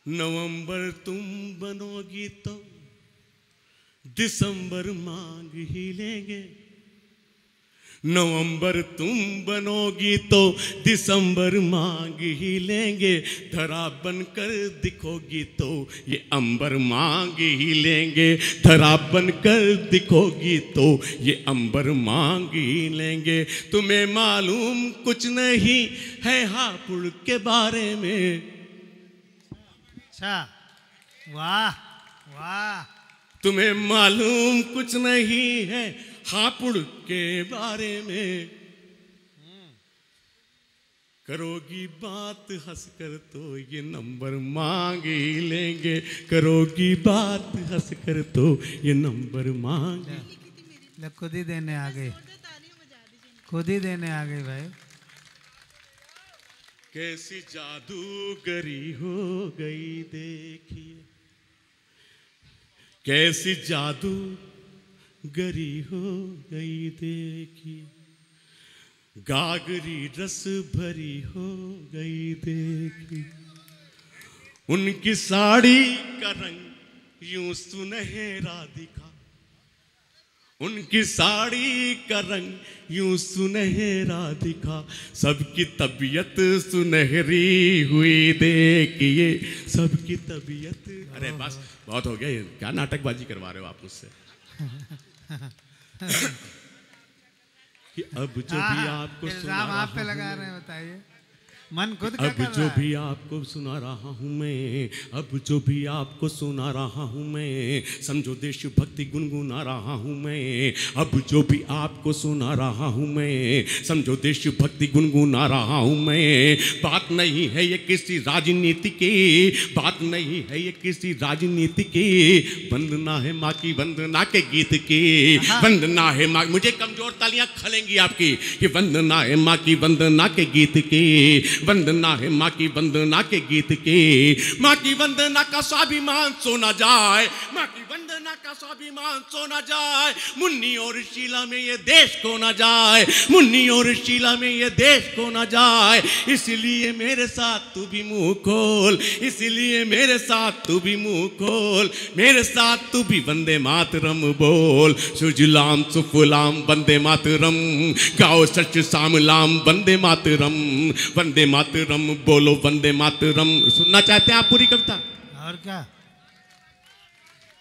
नवंबर तुम बनोगी तो दिसंबर मांग ही लेंगे। नवंबर तुम बनोगी तो दिसंबर मांग ही लेंगे। धरा बनकर दिखोगी तो ये अंबर मांग ही लेंगे। धरा बनकर दिखोगी तो ये अंबर मांग ही लेंगे। तुम्हें मालूम कुछ नहीं है हापुड़ के बारे में। अच्छा, वाह वाह। तुम्हें मालूम कुछ नहीं है हापुड़ के बारे में। करोगी बात हंसकर तो ये नंबर मांग ही लेंगे। करोगी बात हंसकर तो ये नंबर मांग। ले खुद ही देने आ गए, खुद ही देने आ गए भाई। कैसी जादूगरी हो गई देखिए। कैसी जादूगरी हो गई देखिए। गागरी रस भरी हो गई देखिए। उनकी साड़ी का रंग यूं सुनहरा दिखा। उनकी साड़ी का रंग यूं सुनहरा दिखा। सबकी तबीयत सुनहरी हुई देखिए। सबकी तबीयत। अरे बस बहुत हो गया, क्या नाटकबाजी करवा रहे हो आप मुझसे। कि अब जो भी आपको सुना आप पे लगा रहे हैं, बताइए मन खुद क्या अब कर जो रहा है? भी आपको सुना रहा हूँ मैं। अब जो भी आपको सुना रहा हूँ मैं। समझो देशभक्ति गुनगुना रहा हूँ मैं। अब जो भी आपको सुना रहा हूँ मैं। समझो देशभक्ति गुनगुना रहा हूँ मैं। बात नहीं है ये किसी राजनीति की। बात नहीं है ये किसी राजनीति की। वंदना है माँ की वंदना के गीत की। वंदना है माँ, मुझे कमजोर तालियां खलेंगी आपकी। कि वंदना है माँ की वंदना के गीत की। वंदना है माँ की वंदना के गीत की। माँ की वंदना का स्वाभिमान सोना जाए। माँ की वंदना का स्वाभिमान सोना जाए। मुन्नी और शीला में ये देश को ना जाए। मुन्नी और शीला में ये देश को ना जाए। इसलिए मेरे साथ तू भी मुंह खोल। इसलिए मेरे साथ तू भी मुंह खोल। मेरे साथ तू भी वंदे मातरम बोल। सुजलाम सुफलाम वंदे मातरम। गाओ सच सामलाम वंदे मातरम। वंदे मातरम बोलो वंदे मातरम। सुनना चाहते हैं आप पूरी कविता? और क्या?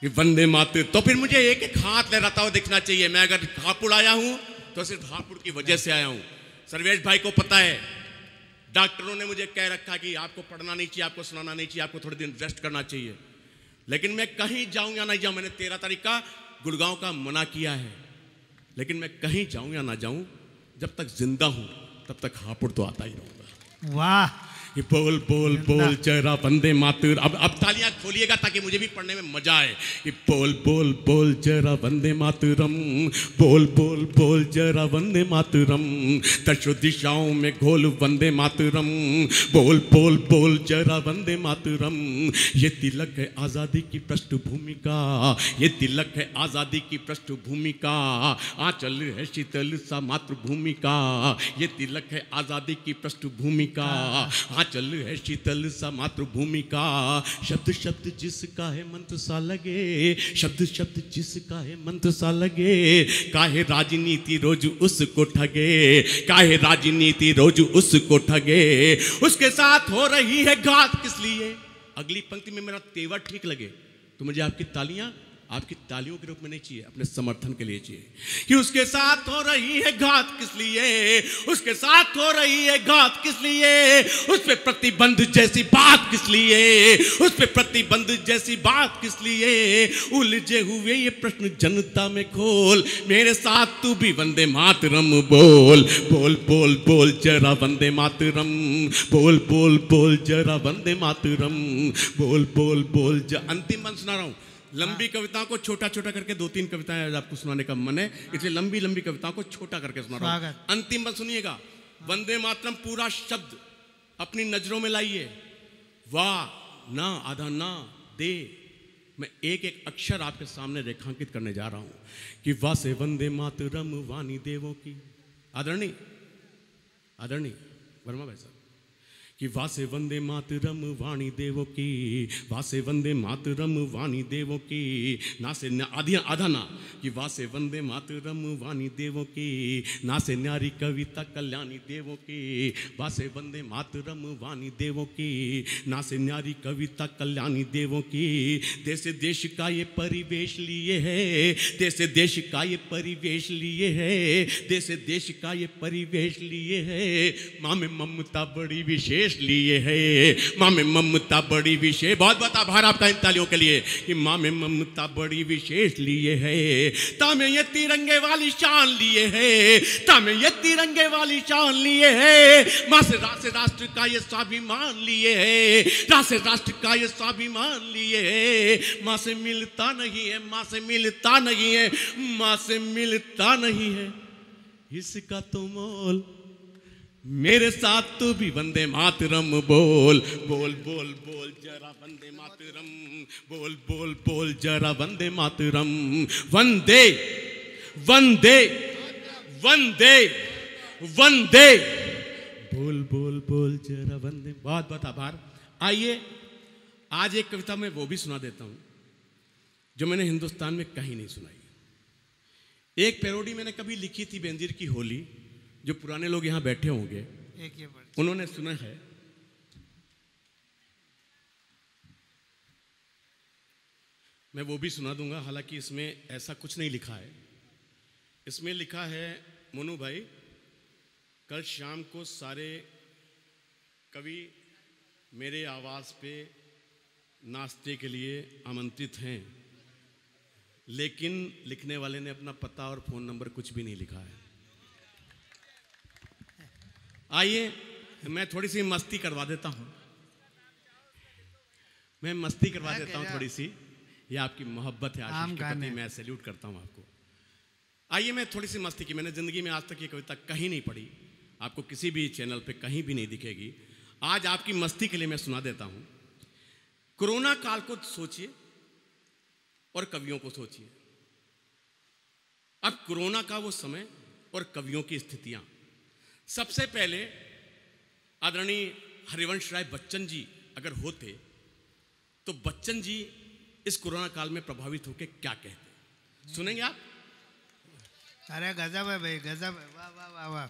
ये वंदे मातरम तो फिर मुझे एक एक हाथ लहराता हुआ दिखना चाहिए। मैं अगर हापुड़ आया हूं तो सिर्फ हापुड़ की वजह से आया हूं। सर्वेश भाई को पता है, डॉक्टरों ने मुझे कह रखा कि आपको पढ़ना नहीं चाहिए, आपको सुनाना नहीं चाहिए, आपको थोड़े दिन रेस्ट करना चाहिए। लेकिन मैं कहीं जाऊं या नहीं जाऊं, मैंने 13 तारीख का गुड़गांव का मना किया है। लेकिन मैं कहीं जाऊं या ना जाऊं, जब तक जिंदा हूं तब तक हापुड़ तो आता ही रहूंगा। वाह। ये बोल बोल बोल जरा वंदे मातरम। अब तालियां खोलिएगा ताकि मुझे भी पढ़ने में मजा आए। ये बोल बोल बोल जरा वंदे मातरम। बोल बोल बोल जरा वंदे मातरम। दशो दिशाओं में घोल वंदे मातरम। बोल बोल बोल जरा वंदे मातरम। ये तिलक है आजादी की पृष्ठभूमि का। ये तिलक है आजादी की पृष्ठभूमि का। आंचल है शीतल सा मातृभूमि का। ये तिलक है आजादी की पृष्ठभूमि का। चल है शीतल सा मातृभूमि का। शब्द शब्द जिसका है मंत्र सा लगे। शब्द शब्द जिसका है मंत्र सा लगे। काहे राजनीति रोज उसको ठगे। काहे राजनीति रोज उसको ठगे। उसके साथ हो रही है घात किस लिए। अगली पंक्ति में मेरा तेवर ठीक लगे तो मुझे आपकी तालियां आपकी तालियों के रूप में नहीं चाहिए, अपने समर्थन के लिए चाहिए। कि उसके साथ हो रही है घात किस लिए। उसके साथ हो रही है घात किस लिए। उस पे प्रतिबंध जैसी बात किस लिए। उस पे प्रतिबंध जैसी बात किस लिए। उलझे हुए ये प्रश्न जनता में खोल। मेरे साथ तू भी वंदे मातरम बोल। बोल बोल बोल जरा वंदे मातरम। बोल बोल बोल जरा वंदे मातरम। बोल बोल बोल अंतिम मन सुना रहा हूं। लंबी कविताओं को छोटा छोटा करके 2-3 कविताएं आज आपको सुनाने का मन है, इसलिए लंबी लंबी कविताओं को छोटा करके सुना रहा हूं। अंतिम बात सुनिएगा। वंदे मातरम पूरा शब्द अपनी नजरों में लाइए। वाह ना आधा ना दे। मैं एक एक अक्षर आपके सामने रेखांकित करने जा रहा हूं कि वाह से वंदे मातरम वाणी देवों की। आदरणीय वर्मा भाई साहब कि वासे वंदे मातरम वाणी देवो की, वासे वंदे मातरम वाणी देवो की, ना से आधी आधा ना, कि वासे वंदे मातरम वाणी देवो की, ना से न्यारी कविता कल्याणी देवो की, वासे वंदे मातरम वाणी देवो की, ना से न्यारी कविता कल्याणी देवो की। देश देश का ये परिवेश लिए है, देश देश का ये परिवेश लिए है, देश देश का ये परिवेश लिए है, माँ में ममता बड़ी विशेष लिए है, माँ में ममता बड़ी विशेष। बहुत बहुत आभार आपका इन तालियों के लिए कि माँ में ममता बड़ी विशेष लिए है, तामे ये तिरंगे वाली शान लिए है, तामे ये तिरंगे वाली शान लिए है, माँ से राष्ट्र का ये स्वाभिमान लिए है, राष्ट्र का ये स्वाभिमान लिए है। माँ से मिलता नहीं है, माँ से मिलता नहीं है, माँ से मिलता नहीं है, इसका तो मोल। मेरे साथ तू भी वंदे मातरम बोल, बोल बोल बोल जरा वंदे मातरम, बोल बोल बोल जरा वंदे मातरम, वंदे वंदे वंदे वंदे, बोल बोल बोल जरा वंदे। बहुत बहुत आभार। आइए आज एक कविता मैं वो भी सुना देता हूँ जो मैंने हिंदुस्तान में कहीं नहीं सुनाई। एक पैरोडी मैंने कभी लिखी थी बेंजीर की होली, जो पुराने लोग यहाँ बैठे होंगे उन्होंने सुना है। मैं वो भी सुना दूंगा, हालांकि इसमें ऐसा कुछ नहीं लिखा है। इसमें लिखा है, मोनू भाई कल शाम को सारे कवि मेरे आवास पे नाश्ते के लिए आमंत्रित हैं, लेकिन लिखने वाले ने अपना पता और फ़ोन नंबर कुछ भी नहीं लिखा है। आइए मैं थोड़ी सी मस्ती करवा देता हूँ, मैं मस्ती करवा देता हूँ थोड़ी सी। ये आपकी मोहब्बत है, आशीष के प्रति मैं सैल्यूट करता हूँ आपको। आइए मैं थोड़ी सी मस्ती की, मैंने ज़िंदगी में आज तक ये कविता कहीं नहीं पढ़ी, आपको किसी भी चैनल पे कहीं भी नहीं दिखेगी। आज आपकी मस्ती के लिए मैं सुना देता हूँ। कोरोना काल को सोचिए और कवियों को सोचिए। अब कोरोना का वो समय और कवियों की स्थितियाँ। सबसे पहले आदरणीय हरिवंश राय बच्चन जी अगर होते तो बच्चन जी इस कोरोना काल में प्रभावित होकर क्या कहते, सुनेंगे आप? अरे गजब है भाई, गजब है, वाह वाह वाह वाह।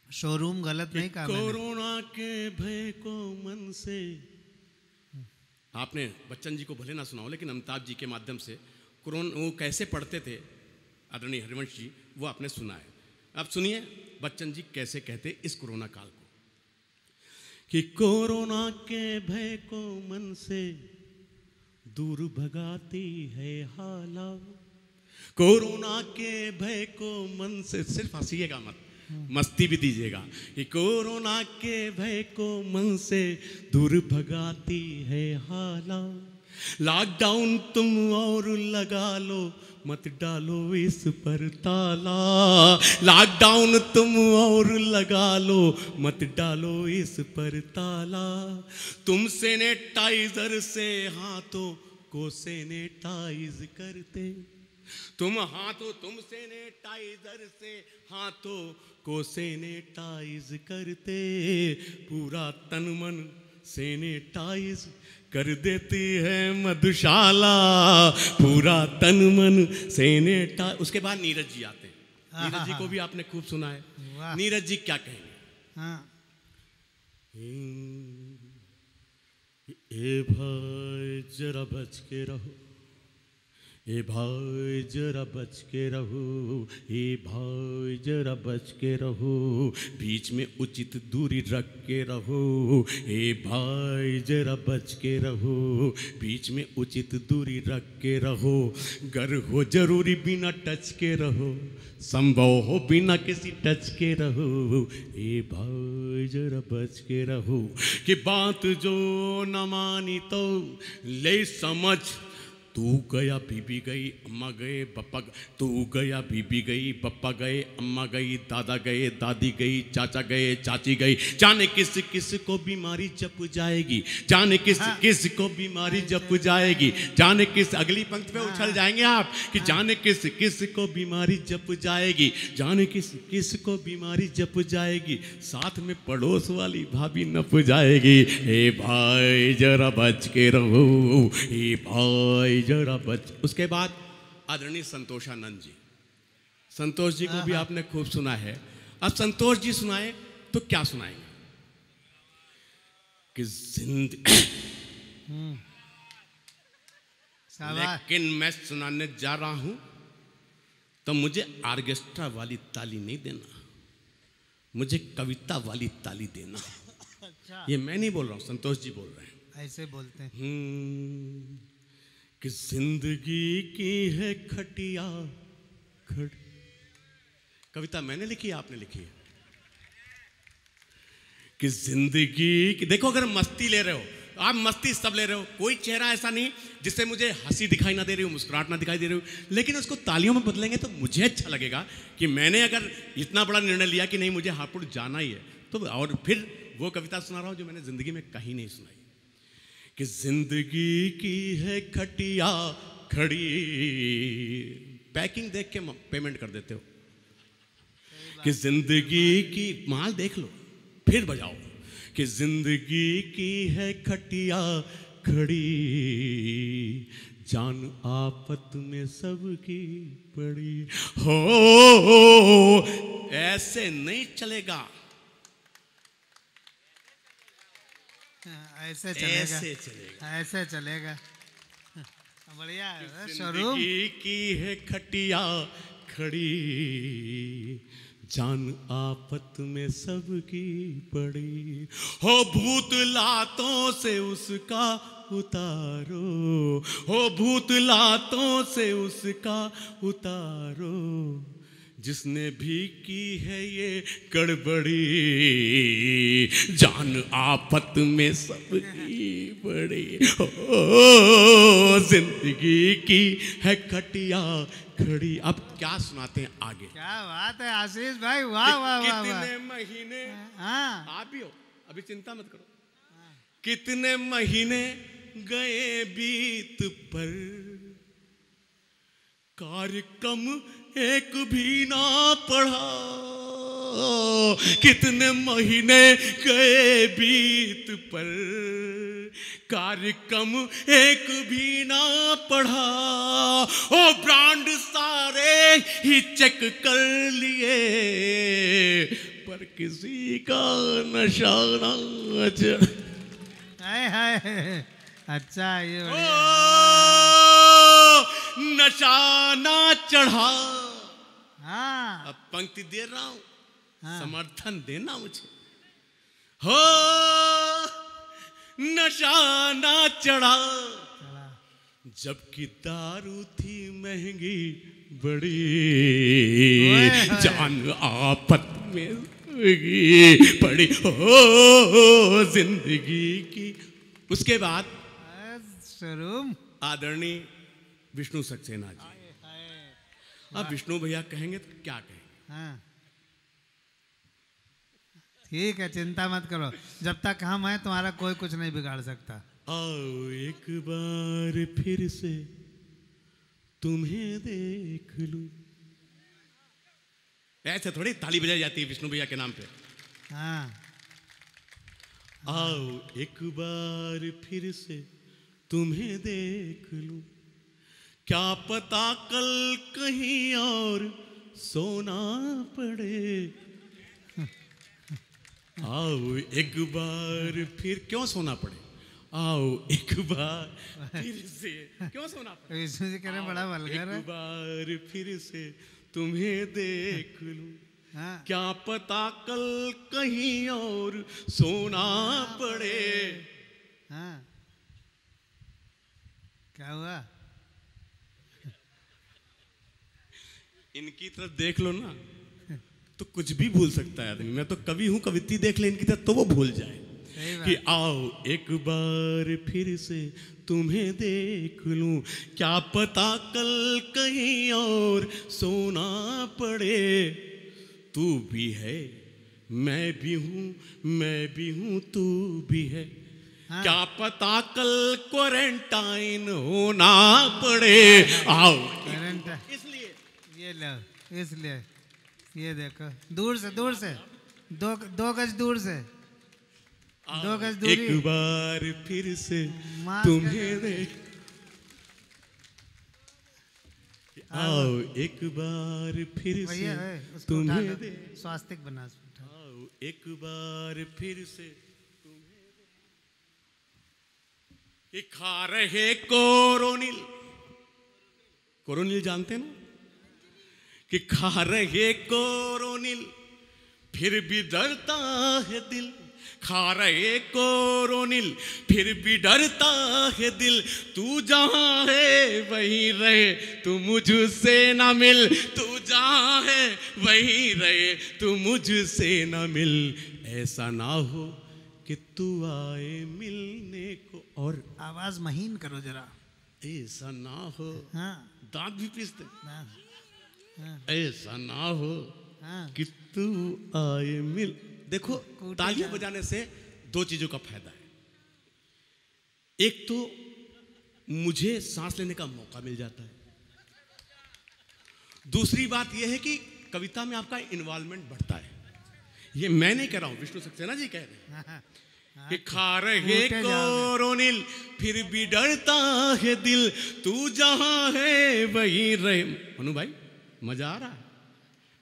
शोरूम गलत नहीं कहा। कोरोना के भय को मन से, आपने बच्चन जी को भले ना सुना हो, लेकिन अमिताभ जी के माध्यम से कोरोना वो कैसे पढ़ते थे आदरणीय हरिवंश जी, वो आपने सुना है। अब सुनिए बच्चन जी कैसे कहते इस कोरोना काल को, कि कोरोना के भय को मन से दूर भगाती है हाला, कोरोना के भय को मन से, सिर्फ हंसीएगा मत, मस्ती भी दीजिएगा, कि कोरोना के भय को मन से दूर भगाती है हाला, लॉकडाउन तुम और लगा लो मत डालो इस पर ताला, लॉकडाउन तुम और लगा लो मत डालो इस पर ताला, तुम सैनिटाइजर से हाथों को सैनिटाइज करते, तुम सैनिटाइजर से हाथों को सैनिटाइज करते, पूरा तन मन सैनिटाइज कर देती है मधुशाला, पूरा तन मन सैनिटाइज। उसके बाद नीरज जी आते हैं। नीरज जी को भी आपने खूब सुना है। नीरज जी क्या कहेंगे? ए भाई जरा बच के रहो, ए भाई जरा बच के रहो, ए भाई जरा बच के रहो, बीच में उचित दूरी रख के रहो, ए भाई जरा बच के रहो, बीच में उचित दूरी रख के रहो, घर हो जरूरी बिना टच के रहो, संभव हो बिना किसी टच के रहो, ए भाई जरा बच के रहो, कि बात जो न मानी तो ले समझ तू गया बीबी गई अम्मा गए पप्पा तू गया बीबी गई पप्पा गए अम्मा गई दादा गए दादी गई चाचा गए चाची गई। जाने किस किस को बीमारी जप जाएगी, जाने किस किस को बीमारी जप जाएगी, जाने किस, अगली पंक्ति पे उछल जाएंगे आप कि जाने किस किस को बीमारी जप जाएगी, जाने किस किस को बीमारी जप जाएगी, साथ में पड़ोस वाली भाभी नप जाएगी। ए भाई जरा बच के रहो, ए भाई जरा बच। उसके बाद आदरणीय संतोषानंद जी, संतोष जी को भी आपने खूब सुना है। अब संतोष जी सुनाए तो क्या सुनाएंगे कि जिंदगी लेकिन मैं सुनाने जा रहा हूं तो मुझे ऑर्केस्ट्रा वाली ताली नहीं देना, मुझे कविता वाली ताली देना। अच्छा। ये मैं नहीं बोल रहा हूं, संतोष जी बोल रहे हैं। ऐसे बोलते हैं कि जिंदगी की है खटिया खड़। कविता मैंने लिखी है आपने लिखी है कि जिंदगी की, देखो अगर मस्ती ले रहे हो आप, मस्ती सब ले रहे हो, कोई चेहरा ऐसा नहीं जिससे मुझे हंसी दिखाई ना दे रही हो, मुस्कुराहट ना दिखाई दे रही हो, लेकिन उसको तालियों में बदलेंगे तो मुझे अच्छा लगेगा कि मैंने अगर इतना बड़ा निर्णय लिया कि नहीं मुझे हापुड़ जाना ही है। तो और फिर वो कविता सुना रहा हूं जो मैंने जिंदगी में कहीं नहीं सुनाई कि जिंदगी की है खटिया खड़ी। पैकिंग देख के पेमेंट कर देते हो कि जिंदगी की, माल देख लो फिर बजाओ कि जिंदगी की है खटिया खड़ी, जान आफत में सबकी पड़ी हो। ऐसे नहीं चलेगा, ऐसे चलेगा, ऐसे चलेगा, ऐसे चलेगा। बढ़िया है शोरूम। जिंदगी की है खटिया खड़ी, जान आफत में सबकी पड़ी हो। भूत लातों से उसका उतारो, हो भूत लातों से उसका उतारो, जिसने भी की है ये गड़बड़ी, जान आफत में सबकी बड़ी हो। जिंदगी की है खटिया खड़ी। अब क्या सुनाते हैं आगे? क्या बात है आशीष भाई, वाह वाह वाह वाह। कितने महीने, हाँ आप भी हो, अभी चिंता मत करो। कितने महीने गए बीत पर, कार्यक्रम एक भी ना पढ़ा। कितने महीने गए बीत पर, कार्यक्रम एक भी ना पढ़ा। ओ ब्रांड सारे ही चेक कर लिए, पर किसी का नशा ना चढ़ा। हाय अच्छा ये नशा ना चढ़ा। हाँ अब पंक्ति दे रहा हूं, हाँ। समर्थन देना मुझे हो। नशा ना चढ़ा, जबकि दारू थी महंगी बड़ी, जान आफत में पड़ी हो जिंदगी की। उसके बाद शोरूम आदरणीय विष्णु सक्सेना जी। अब विष्णु भैया कहेंगे तो क्या कहेंगे? हाँ ठीक है, चिंता मत करो, जब तक हम हैं तुम्हारा कोई कुछ नहीं बिगाड़ सकता। आओ एक बार फिर से तुम्हें देख लूं। ऐसे थोड़ी ताली बजाई जाती है विष्णु भैया के नाम पे। हाँ आओ एक बार फिर से तुम्हें देख लूं, क्या पता कल कहीं और सोना पड़े। आओ एक बार फिर, क्यों सोना पड़े? आओ एक बार फिर से, क्यों सोना पड़े? विष्णु जी कह रहे बड़ा वल्गर है। एक बार फिर से तुम्हें देख लूं, हाँ क्या पता कल कहीं और सोना पड़े। हाँ क्या हुआ? इनकी तरफ देख लो ना तो कुछ भी भूल सकता है आदमी। मैं तो कवि हूं, कवित्री देख ले इनकी तरफ तो वो भूल जाए। सही बात। कि आओ एक बार फिर से तुम्हें देख लूं, क्या पता कल कहीं और सोना पड़े। तू भी है मैं भी हूँ तू भी है, हाँ। क्या पता कल क्वारंटाइन होना पड़े। आओ करंट इसलिए ये लो, इसलिए ये देखो दूर से दो गज दूर से, 2 गज दूरी। एक बार फिर से मास्क तुम्हें देख, आओ एक बार फिर भैया से उसको उठा तुम्हें लो, देख, स्वास्तिक बना उसको उठा। आओ एक बार फिर से कि खा रहे कोरोनिल, कोरोनिल जानते हैं ना, कि खा रहे कोरोनिल फिर भी डरता है दिल, खा रहे कोरोनिल फिर भी डरता है दिल। तू जहां है वहीं रहे, तू मुझसे ना मिल, तू जहां है वहीं रहे, तू मुझसे ना मिल। ऐसा ना हो कि तू आए मिलने को, और आवाज महीन करो जरा। ऐसा ना हो, हाँ दांत भी पीसते, हाँ हाँ, ऐसा ना हो हाँ। कि तू आए मिल। देखो कूटे तालियां जा। बजाने से 2 चीजों का फायदा है। एक तो मुझे सांस लेने का मौका मिल जाता है, दूसरी बात यह है कि कविता में आपका इन्वॉल्वमेंट बढ़ता है। ये मैं नहीं कह रहा हूं, विष्णु सक्सेना जी कह रहे हैं हाँ, हाँ। कि खा रहे कूटे जाओगे। कोरोनिल फिर भी डरता है दिल, तू जहां है वहीं रहे। मनु भाई मजा आ रहा है,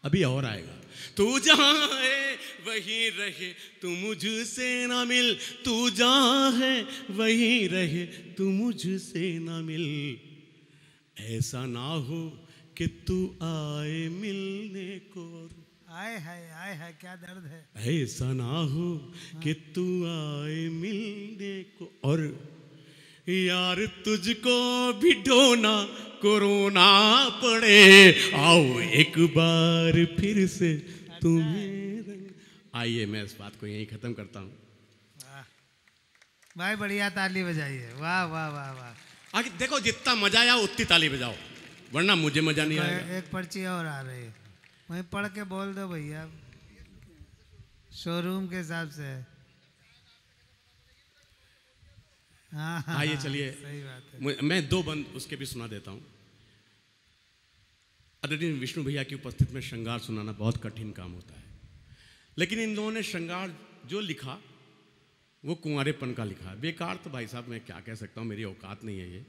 अभी और आएगा। तू जहां है वहीं रहे, तू मुझसे ना मिल, तू जहां है वहीं रहे, तू मुझसे ना मिल। ऐसा ना हो कि तू आए मिलने को, आए है क्या दर्द है। ऐसा ना हो कि तू आए मिलने को, और यार तुझको भी ढोना कोरोना पड़े। आओ एक बार फिर से तुम्हें रंग। आइए मैं इस बात को यहीं खत्म करता हूँ। वाह भाई, बढ़िया ताली बजाइए। वाह वाह वाह वाह। आगे देखो, जितना मजा आया उतनी ताली बजाओ, वरना मुझे मजा नहीं आएगा। एक पर्ची और आ रही है, वहीं पढ़ के बोल दो भैया, शोरूम के हिसाब से। हाँ हाँ, आइए हाँ, चलिए, सही बात है। मैं 2 बंद उसके भी सुना देता हूँ। आदरणीय विष्णु भैया की उपस्थिति में श्रृंगार सुनाना बहुत कठिन काम होता है, लेकिन इन लोगों ने श्रृंगार जो लिखा वो कुंवारेपन का लिखा है। बेकार तो भाई साहब मैं क्या कह सकता हूँ, मेरी औकात नहीं है ये,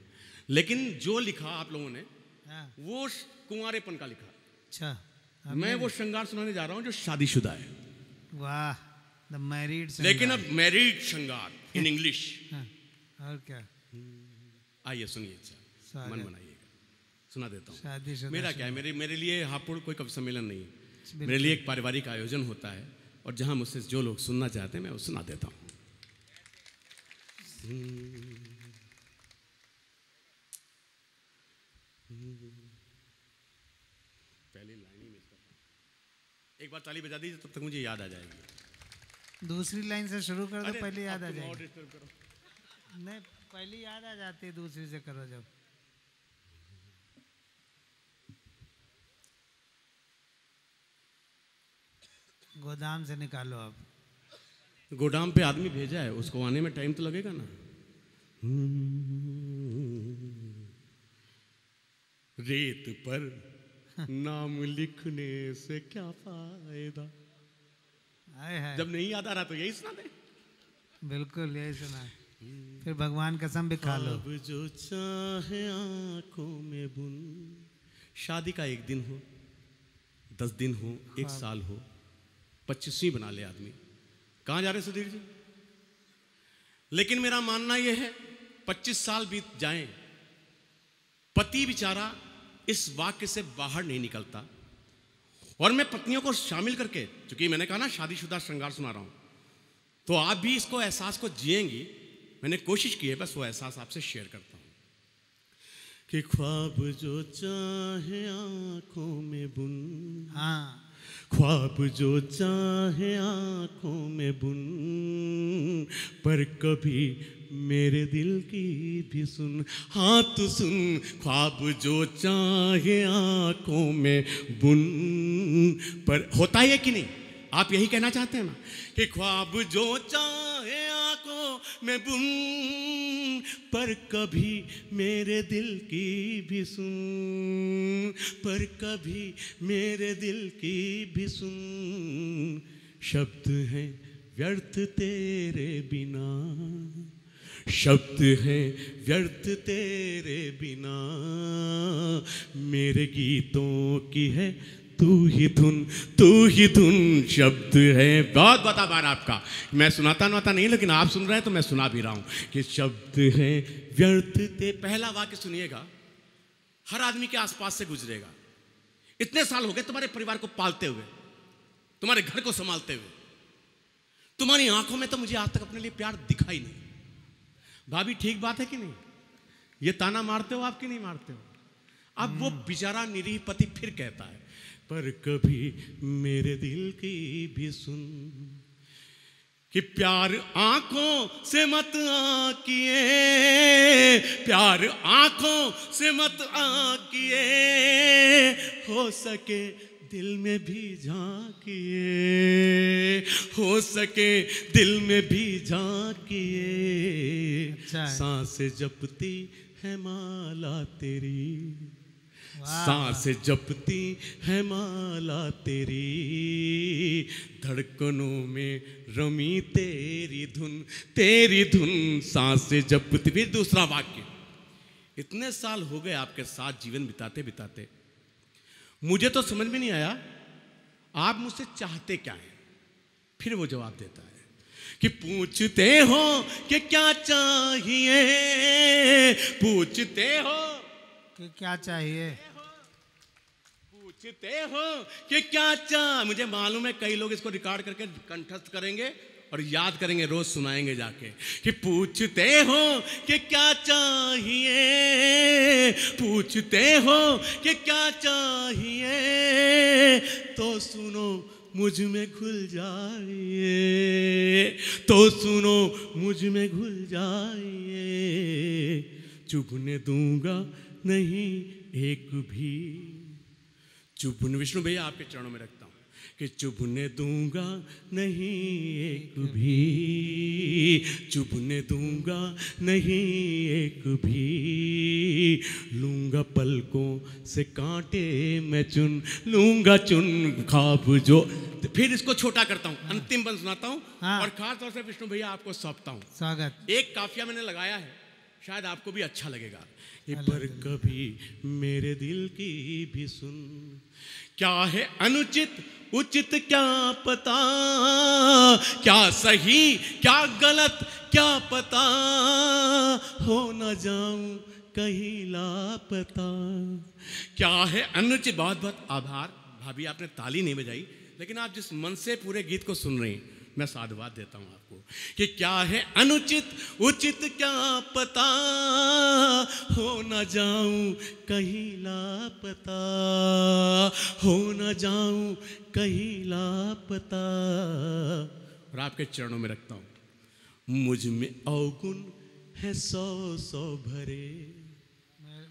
लेकिन जो लिखा आप लोगों ने हाँ, वो कुंवारेपन का लिखा। अच्छा मैं वो श्रृंगार सुनाने जा रहा हूँ जो शादीशुदा है, वाह, द मैरिड। लेकिन अब मैरिड श्रृंगार इन इंग्लिश। और क्या, आइए सुनिए, मन बनाइएगा, सुना देता हूँ। शादीशुदा मेरा क्या है, मेरे लिए हापुड़ कोई कवि सम्मेलन नहीं है, मेरे लिए एक पारिवारिक आयोजन होता है, और जहाँ मुझसे जो लोग सुनना चाहते हैं मैं वो सुना देता हूँ। पहली लाइन ही मिस कर, एक बार ताली बजा दीजिए तब तक मुझे याद आ जाएगी। दूसरी लाइन से शुरू कर दो, अरे, पहले याद अब आ तुम और जाएगी। disturb करो। नहीं, पहली याद आ जाती है, दूसरी से करो जब। गोदाम से निकालो अब। गोदाम पे आदमी भेजा है, उसको आने में टाइम तो लगेगा ना। रेत पर नाम लिखने से क्या फायदा, आए है, जब नहीं याद आ रहा तो यही सुना दे। बिल्कुल यही सुना है। फिर भगवान कसम भी खा लो। अब जो चाहे आंखों में बुन, शादी का 1 दिन हो, 10 दिन हो, 1 साल हो, 25वीं बना ले आदमी। कहाँ जा रहे सुधीर जी? लेकिन मेरा मानना यह है 25 साल बीत जाएं, पति बेचारा इस वाक्य से बाहर नहीं निकलता। और मैं पत्नियों को शामिल करके, क्योंकि मैंने कहा ना शादीशुदा श्रृंगार सुना रहा हूं, तो आप भी इसको एहसास को जिएंगी। मैंने कोशिश की है, बस वो एहसास आपसे शेयर करता हूं कि ख्वाब जो चाहे आंखों में बुन, हाँ, ख्वाब जो चाहे आंखों में बुन, पर कभी मेरे दिल की भी सुन। हाँ तू सुन, ख्वाब जो चाहे आंखों में बुन, पर होता है कि नहीं? आप यही कहना चाहते हैं ना कि ख्वाब जो चाहे आंखों में बुन, पर कभी मेरे दिल की भी सुन, पर कभी मेरे दिल की भी सुन। शब्द हैं व्यर्थ तेरे बिना, शब्द हैं व्यर्थ तेरे बिना, मेरे गीतों की है तू ही धुन, तू ही धुन। शब्द है, बहुत बहुत आभार आपका। मैं सुनाता नहीं, लेकिन आप सुन रहे हैं तो मैं सुना भी रहा हूं कि शब्द है व्यर्थ ते। पहला वाक्य सुनिएगा, हर आदमी के आसपास से गुजरेगा। इतने साल हो गए तुम्हारे परिवार को पालते हुए, तुम्हारे घर को संभालते हुए, तुम्हारी आंखों में तो मुझे आज तक अपने लिए प्यार दिखा ही नहीं। भाभी ठीक बात है कि नहीं? ये ताना मारते हो आप कि नहीं मारते हो? अब वो बेचारा निरीह पति फिर कहता है, पर कभी मेरे दिल की भी सुन, कि प्यार आंखों से मत आकिए, प्यार आंखों से मत आकिए, हो सके दिल में भी झांकिए, हो सके दिल में भी झांकिए। सांसें जपती है माला तेरी, सांसें जपती है माला तेरी, धड़कनों में रमी तेरी धुन, तेरी धुन। सांसें जपती। फिर दूसरा वाक्य, इतने साल हो गए आपके साथ जीवन बिताते बिताते, मुझे तो समझ में नहीं आया आप मुझसे चाहते क्या है। फिर वो जवाब देता है कि पूछते हो कि क्या चाहिए, पूछते हो कि क्या चाहिए, पूछते हो कि क्या चाहिए। मुझे मालूम है कई लोग इसको रिकॉर्ड करके कंठस्थ करेंगे और याद करेंगे, रोज सुनाएंगे जाके कि पूछते हो कि क्या चाहिए, पूछते हो कि क्या चाहिए, तो सुनो मुझ में घुल जाइए, तो सुनो मुझ में घुल जाइए। चुभने दूंगा नहीं एक भी, चुभने, विष्णु भैया आपके चरणों में रखता हूं कि चुभने दूंगा नहीं एक भी, चुभने दूंगा नहीं एक भी, लूंगा पलकों से कांटे मैं चुन, लूंगा चुन ख्वाब जो। फिर इसको छोटा करता हूं, अंतिम बंद सुनाता हूं। हाँ। और खास तौर से विष्णु भैया आपको सौंपता हूं। स्वागत। एक काफिया मैंने लगाया है, शायद आपको भी अच्छा लगेगा। पर कभी मेरे दिल की भी सुन, क्या है अनुचित उचित क्या पता, क्या सही क्या गलत क्या पता, हो न जाऊं कहीं लापता। क्या है अनुचित। बहुत बहुत आभार भाभी, आपने ताली नहीं बजाई, लेकिन आप जिस मन से पूरे गीत को सुन रहे हैं, मैं साधुवाद देता हूं आपको कि क्या है अनुचित उचित क्या पता, हो न जाऊं कहीं लापता, हो न जाऊं कहीं लापता। और आपके चरणों में रखता हूं, मुझ में अवगुण है सौ सौ भरे,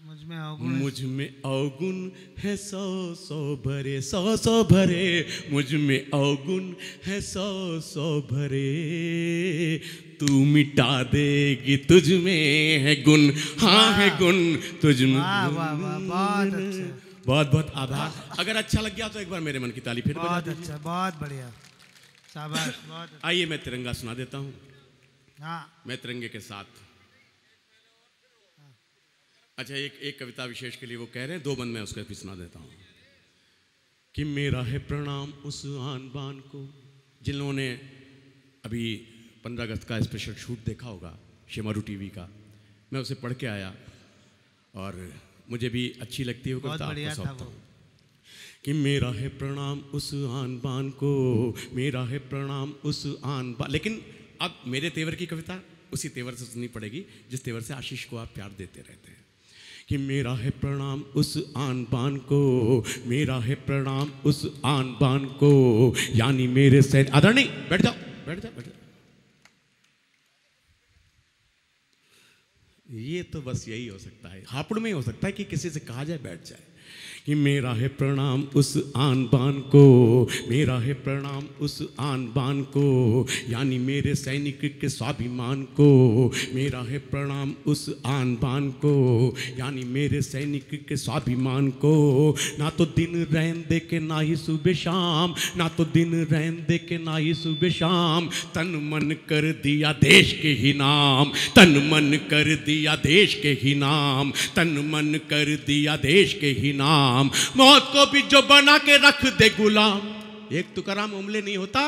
मुझ में अवगुण, मुझ में अवगुण है सौ सौ भरे, सौ सौ भरे, मुझ में अवगुण है सौ सौ भरे, तू मिटा देगी तुझ में है गुण, हाँ है गुण तुझ में। वाह वाह वाह, बहुत अच्छा, बहुत बहुत आभार। अगर अच्छा लग गया तो एक बार मेरे मन की ताली फिर बजा बहुत दीजिए। अच्छा, बहुत बढ़िया, शाबाश, बहुत अच्छा। आइए मैं तिरंगा सुना देता हूँ। हाँ, मैं तिरंगे के साथ। अच्छा, एक कविता विशेष के लिए वो कह रहे हैं, दो बंद में उसका भी सुना देता हूँ कि मेरा है प्रणाम उस आन बान को, जिन्होंने अभी 15 अगस्त का स्पेशल शूट देखा होगा शेमारू टीवी का। मैं उसे पढ़ के आया और मुझे भी अच्छी लगती है वो कविता, आपको सौंपता हूँ कि मेरा है प्रणाम उस आन बान को, मेरा है प्रणाम उस आन बान। लेकिन अब मेरे तेवर की कविता उसी तेवर से सुननी पड़ेगी जिस तेवर से आशीष को आप प्यार देते रहते हैं। कि मेरा है प्रणाम उस आन बान को, मेरा है प्रणाम उस आन बान को, यानी मेरे सैनिक। आदरणीय बैठ जाओ, बैठ जाओ, बैठ जाओ। ये तो बस यही हो सकता है, हापुड़ में ही हो सकता है कि किसी से कहा जाए बैठ जाए कि मेरा है प्रणाम उस आन बान को, मेरा है प्रणाम उस आन बान को, यानी मेरे सैनिक के स्वाभिमान को, मेरा है प्रणाम उस आन बान को, यानी मेरे सैनिक के स्वाभिमान को। ना तो दिन रैन दे के ना ही सुबह शाम, ना तो दिन रैन दे के ना ही सुबह शाम, तन मन कर दिया देश के ही नाम, तन मन कर दिया देश के ही नाम, तन मन कर दिया देश के ही नाम। मौत को भी जो बना के रख दे गुलाम, एक तुकाराम ओमले नहीं होता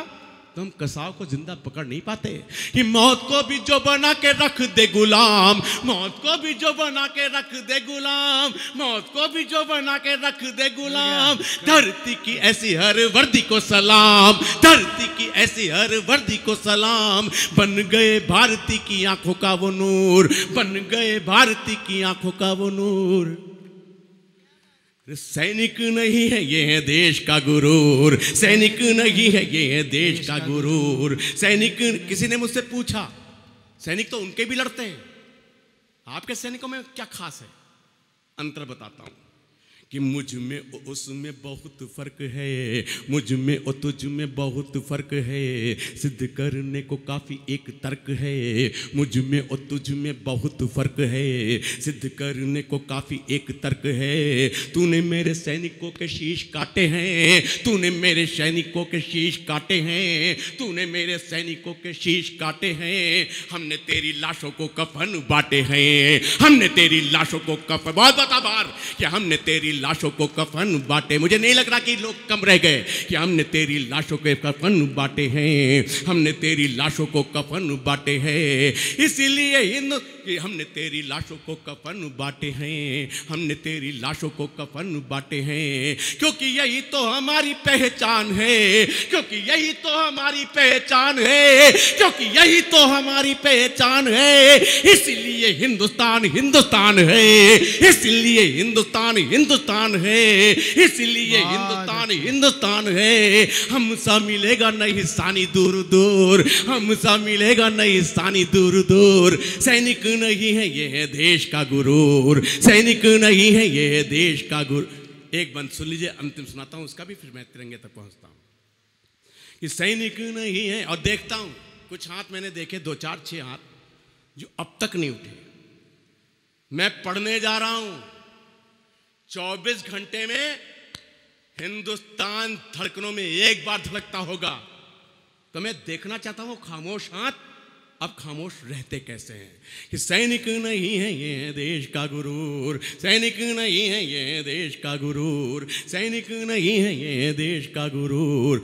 तो हम कसाव को जिंदा पकड़ नहीं पाते। कि मौत को भी जो बना के रख दे गुलाम, मौत को भी जो बना के रख दे गुलाम, मौत को भी जो बना के रख दे गुलाम। धरती की ऐसी हर वर्दी को सलाम, धरती की ऐसी हर वर्दी को सलाम। बन गए भारती की आंखों का वो नूर, बन गए भारती की आंखों का वो नूर। सैनिक नहीं है ये है देश का गुरूर, सैनिक नहीं है ये है देश का गुरूर। सैनिक, किसी ने मुझसे पूछा सैनिक तो उनके भी लड़ते हैं, आपके सैनिकों में क्या खास है? अंतर बताता हूं कि मुझ में उसमें बहुत फर्क है, मुझ में और तुझ में बहुत फर्क है, सिद्ध करने को काफी एक तर्क है। मुझ में और तुझ में बहुत फर्क है, सिद्ध करने को काफी एक तर्क है। तूने मेरे सैनिकों के शीश काटे हैं, तूने मेरे सैनिकों के शीश काटे हैं, तूने मेरे सैनिकों के शीश काटे हैं। हमने तेरी लाशों को कफन बांटे हैं, हमने तेरी लाशों को कफन, बहुत बता बार कि हमने तेरी लाशों को कफन बांटे। मुझे नहीं लग रहा कि लोग कम रह गए कि हमने तेरी लाशों के कफन बांटे हैं, हमने तेरी लाशों को कफन बांटे हैं। इसीलिए हिंदू कि हमने तेरी लाशों को कफन बांटे हैं, हमने तेरी लाशों को कफन बांटे हैं। क्योंकि यही तो हमारी पहचान है, क्योंकि यही तो हमारी पहचान है, क्योंकि यही तो हमारी पहचान है। इसलिए हिंदुस्तान हिंदुस्तान है, इसलिए हिंदुस्तान हिंदुस्तान है, इसलिए हिंदुस्तान हिंदुस्तान है। हमसा मिलेगा नहीं सानी दूर दूर, हमसा मिलेगा नहीं सानी दूर दूर। सैनिक नहीं है ये है देश का गुरूर, सैनिक नहीं है ये है देश का गुरु। एक बंद सुन लीजिए, अंतिम सुनाता हूं उसका भी, फिर मैं तिरंगे तक पहुंचता हूं। कि सैनिक नहीं है, और देखता हूं कुछ हाथ मैंने देखे, 2 4 6 हाथ जो अब तक नहीं उठे। मैं पढ़ने जा रहा हूं 24 घंटे में हिंदुस्तान धड़कनों में एक बार धड़कता होगा, तो मैं देखना चाहता हूं खामोश हाथ अब खामोश रहते कैसे हैं। कि सैनिक नहीं है ये है देश का गुरूर, सैनिक नहीं है ये है देश का गुरूर, सैनिक नहीं है ये है देश का गुरूर।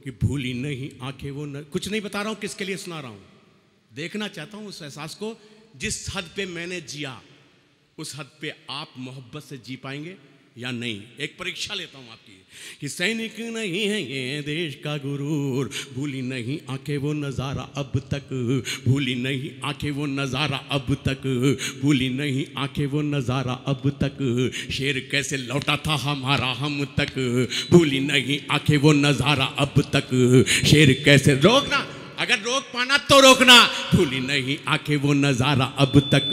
कि भूली नहीं आंखें वो न, कुछ नहीं बता रहा हूं किसके लिए सुना रहा हूं, देखना चाहता हूं उस एहसास को जिस हद पे मैंने जिया, उस हद पे आप मोहब्बत से जी पाएंगे या नहीं। एक परीक्षा लेता हूं आपकी। कि सैनिक नहीं है ये देश का गुरूर, भूली नहीं आंखें वो नज़ारा अब तक, भूली नहीं आंखें वो नज़ारा अब तक, भूली नहीं आंखें वो नज़ारा अब तक। शेर कैसे लौटा था हमारा हम तक, भूली नहीं आंखें वो नज़ारा अब तक। शेर कैसे, रोकना अगर रोक पाना तो रोकना, भूली नहीं आंखें वो नज़ारा अब तक।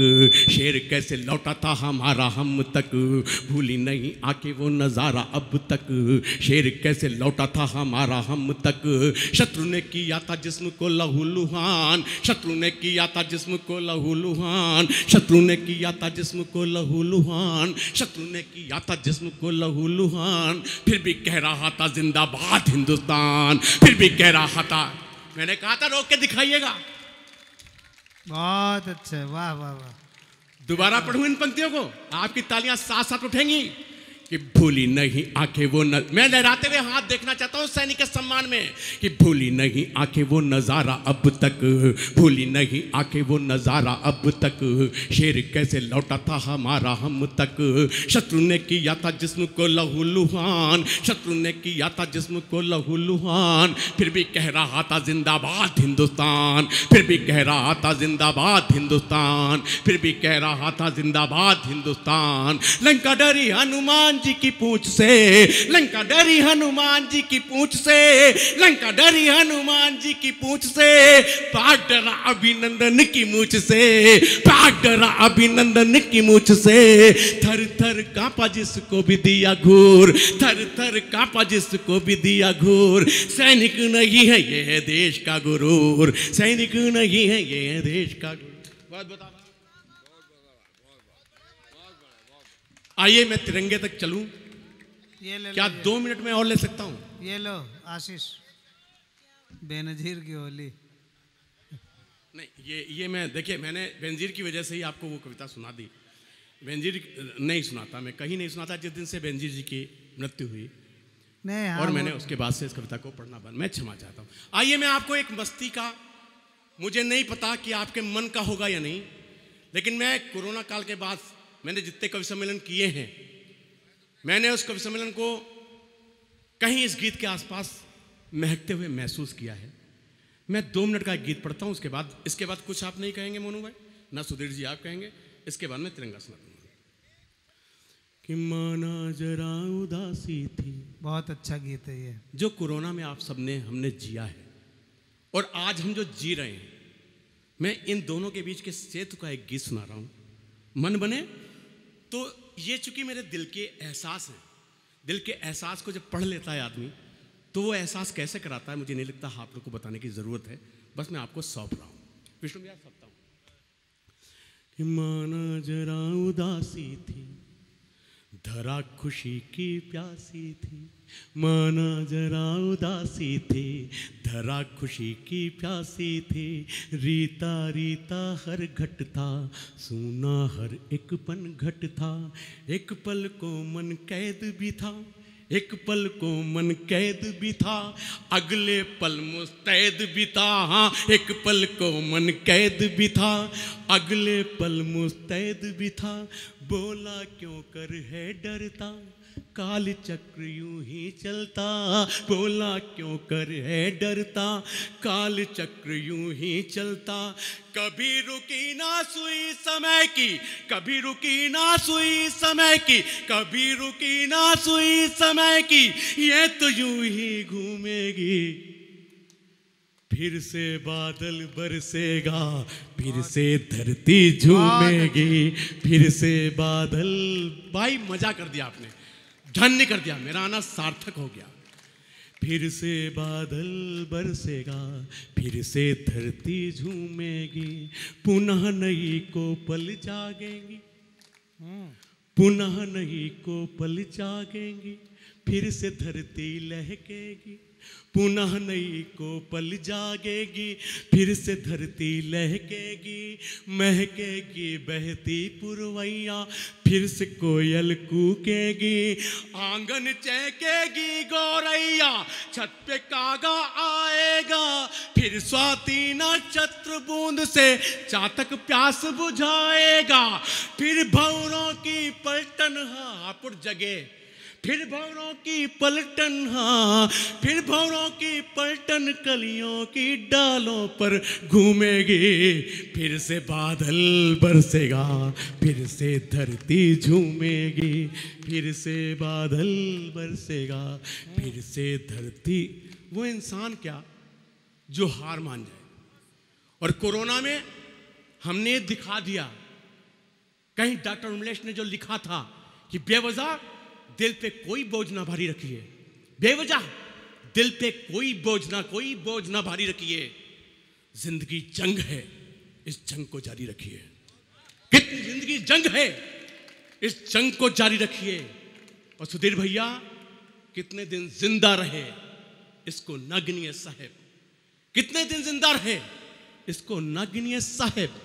शेर कैसे लौटा था हमारा हम तक, भूली नहीं आंखें वो नज़ारा अब तक। शेर कैसे लौटा था हमारा हम तक। शत्रु ने किया था जिस्म को लहूलुहान, शत्रु ने किया था जिस्म को लहूलुहान, शत्रु ने किया था जिस्म को लहूलुहान, शत्रु ने किया था जिस्म को लहूलुहान। फिर भी कह रहा था जिंदाबाद हिंदुस्तान, फिर भी कह रहा था। मैंने कहा था रोक के दिखाइएगा। बहुत अच्छा, वाह वाह वाह। दोबारा पढ़ूं इन पंक्तियों को, आपकी तालियां साथ साथ उठेंगी। कि भूली नहीं आंखें वो न, मैं लहराते हुए हाथ देखना चाहता हूं सैनिक के सम्मान में कि भूली नहीं आंखें वो नजारा अब तक, भूली नहीं आंखें वो नजारा अब तक, शेर कैसे लौटा था हमारा हम तक, शत्रु ने किया था जिस्म को लहू लुहान, शत्रु ने किया था जिस्म को लहू लुहान, फिर भी कह रहा था जिंदाबाद हिंदुस्तान, फिर भी कह रहा था जिंदाबाद हिंदुस्तान, फिर भी कह रहा था जिंदाबाद हिंदुस्तान। लंका डरी हनुमान जी की पूंछ से, लंका डरी हनुमान जी की पूंछ से, लंका डरी हनुमान जी की पूंछ से, पाक डरा अभिनंदन की मूछ से, पाक डरा अभिनंदन की मूछ से, थर थर कांपा जिसको भी दिया घूर, थर थर कांपा जिसको भी दिया घूर, सैनिक नहीं है ये देश का गुरूर, सैनिक नहीं है ये देश का गुरूर। बात बता, आइए मैं तिरंगे तक चलूं, ये ले क्या 2 मिनट में और ले सकता हूं? ये लो आशीष, बेनजीर की होली। नहीं, ये मैं देखिए, मैंने बेनजीर की वजह से ही आपको वो कविता सुना दी। बेनजीर नहीं सुनाता, मैं कहीं नहीं सुनाता जिस दिन से बेनजीर जी की मृत्यु हुई, नहीं हाँ, और मैंने उसके बाद से इस कविता को पढ़ना बंद, मैं क्षमा चाहता हूँ। आइए मैं आपको एक मस्ती का, मुझे नहीं पता कि आपके मन का होगा या नहीं, लेकिन मैं कोरोना काल के बाद मैंने जितने कवि सम्मेलन किए हैं, मैंने उस कवि सम्मेलन को कहीं इस गीत के आसपास महकते हुए महसूस किया है। मैं 2 मिनट का एक गीत पढ़ता हूँ, इसके बाद कुछ आप नहीं कहेंगे मोनू भाई, ना सुधीर जी आप कहेंगे, इसके बाद मैं तिरंगा सुना दूंगा। कि माना जरा उदासी थी, बहुत अच्छा गीत है ये, जो कोरोना में आप सबने हमने जिया है, और आज हम जो जी रहे हैं, मैं इन दोनों के बीच के सेतु का एक गीत सुना रहा हूँ। मन बने तो ये चूंकि मेरे दिल के एहसास हैं, दिल के एहसास को जब पढ़ लेता है आदमी, तो वो एहसास कैसे कराता है मुझे नहीं लगता आप लोग को बताने की ज़रूरत है, बस मैं आपको सौंप रहा हूँ। विष्णु भैया सौंपता हूँ। कि माना जरा उदासी थी, धरा खुशी की प्यासी थी, माना जरा उदासी थी, धरा खुशी की प्यासी थी, रीता रीता हर घट था, सूना हर एक पन घट था, एक पल को मन कैद भी था, एक पल को मन कैद भी था, अगले पल मुस्तैद भी था, हाँ एक पल को मन कैद भी था, अगले पल मुस्तैद भी था, बोला क्यों कर है डरता, काल चक्र यूं ही चलता, बोला क्यों कर है डरता, काल चक्र यूं ही चलता, कभी रुकी ना सुई समय की, कभी रुकी ना सुई समय की, कभी रुकी ना सुई समय की, ये तो यूं ही घूमेगी, फिर से बादल बरसेगा, फिर से धरती झूमेगी, फिर से बादल। भाई मजा कर दिया आपने, धन्य कर दिया, मेरा आना सार्थक हो गया। फिर से बादल बरसेगा, फिर से धरती झूमेगी, पुनः नई को पल जागेंगी, पुनः नई को पल जागेंगी, फिर से धरती लहकेगी, पुनः नई को पल जागेगी, फिर से धरती लहकेगी, महकेगी बहती पुरवैया, फिर से कोयल कूकेगी, आंगन चहकेगी गौरैया, छत पे कागा आएगा, फिर स्वाति नक्षत्र बूंद से चातक प्यास बुझाएगा, फिर भंवरों की पलटन हापुड़ जगे, फिर भंवरों की पलटन, हाँ फिर भंवरों की पलटन कलियों की डालों पर घूमेगी, फिर से बादल बरसेगा, फिर से धरती झूमेगी, फिर से बादल बरसेगा, फिर से धरती। वो इंसान क्या जो हार मान जाए, और कोरोना में हमने दिखा दिया, कहीं डॉक्टर उमलेश ने जो लिखा था कि बेवजह दिल पे कोई बोझ ना भारी रखिए, बेवजह दिल पे कोई बोझ ना भारी रखिए, जिंदगी जंग है, इस जंग को जारी रखिए। कितनी जिंदगी जंग है, इस जंग को जारी रखिए। और सुधीर भैया कितने दिन जिंदा रहे इसको न गिनिए साहेब, कितने दिन जिंदा रहे इसको न गिनिए साहेब,